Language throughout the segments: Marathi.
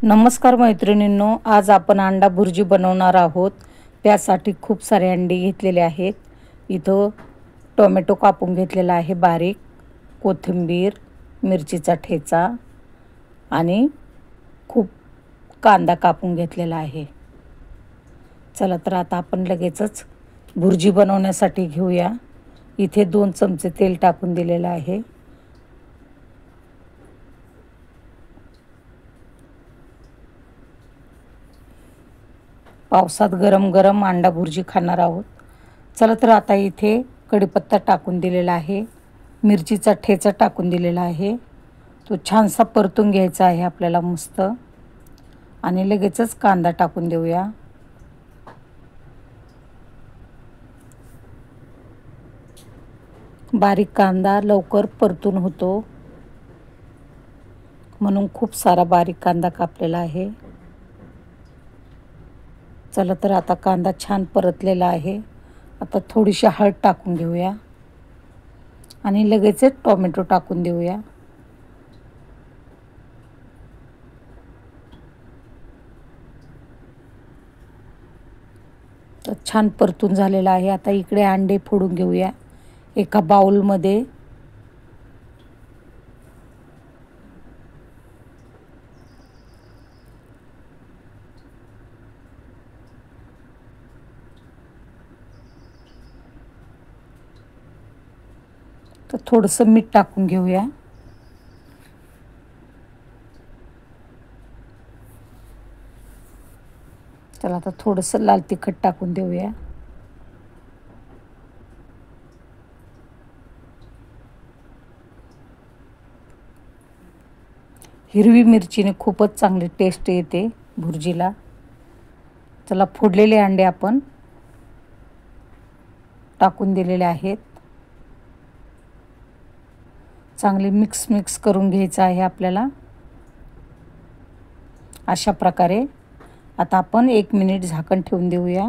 नमस्कार मैत्रिणींनो, आज आपण अंडा भुर्जी बनवणार आहोत। त्यासाठी खूप सारे अंडे घेतलेले आहेत। इथं टोमॅटो कापून घेतलेला आहे बारीक, कोथिंबीर, मिरचीचा ठेचा आणि खूप कांदा कापून घेतलेला आहे। चला तर आता आपण लगेचच भुर्जी बनवण्यासाठी घेऊया। इथे 2 चमचे तेल टाकून दिलेले आहे। पावसात गरम गरम अंडा भुर्जी खाणार आहोत। चला तर आता इथे कढीपत्ता टाकून दिलेला आहे, मिरचीचा ठेचा टाकून दिलेला आहे। तो छानसा परतून घ्यायचा आहे आपल्याला मस्त, आणि लगेचच कांदा टाकून देऊया। बारीक कांदा लवकर परतून होतो, म्हणून खूप सारा बारीक कांदा कापलेला आहे। चला तर आता कांदा छान परतलेला आहे। आता थोडीशी हळद टाकून घेऊया आणि लगेचच टोमॅटो टाकून देऊया। तर छान परतून झालेला आहे। आता इकडे अंडे फोडून घेऊया एका बाउलमध्ये। तर थोडंसं मीठ टाकून घेऊया। चला आता थोडंसं लाल तिखट टाकून देऊया। हिरवी मिरचीने खूपच चांगली टेस्ट येते भुर्जीला। चला फोडलेले अंडे आपण टाकून दिलेले आहेत। चांगले मिक्स करून घ्यायचं आहे आपल्याला। अशा प्रकारे आता आपण 1 मिनिट झाकण ठेवून देऊया।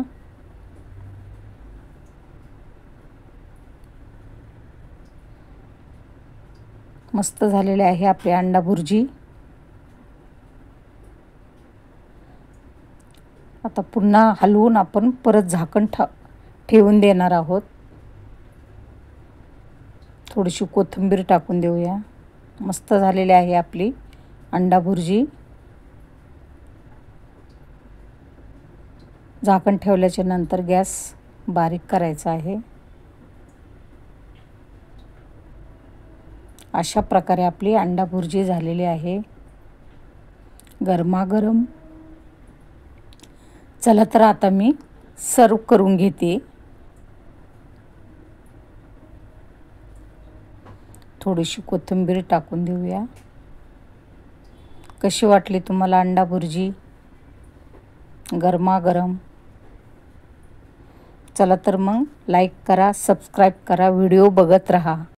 मस्त झालेले आहे आपली अंडा भुर्जी। आता पुन्हा हलवून आपण परत झाकण ठेवून देणार आहोत। थोडीशी कोथिंबीर टाकून देऊया। मस्त झालेली आहे आपली अंडा भुर्जी। झाकण ठेवल्याच्या नंतर गॅस बारीक करायचा आहे। अशा प्रकारे आपली अंडा भुर्जी झालेली आहे गरमागरम। चला तर आता मी सर्व करून घेते। थोडीशी कोथिंबीर टाकून देऊया। कशी वाटली तुम्हाला अंडा भुर्जी गरमागरम? चला तर मग लाईक करा, सबस्क्राईब करा, व्हिडिओ बघत रहा।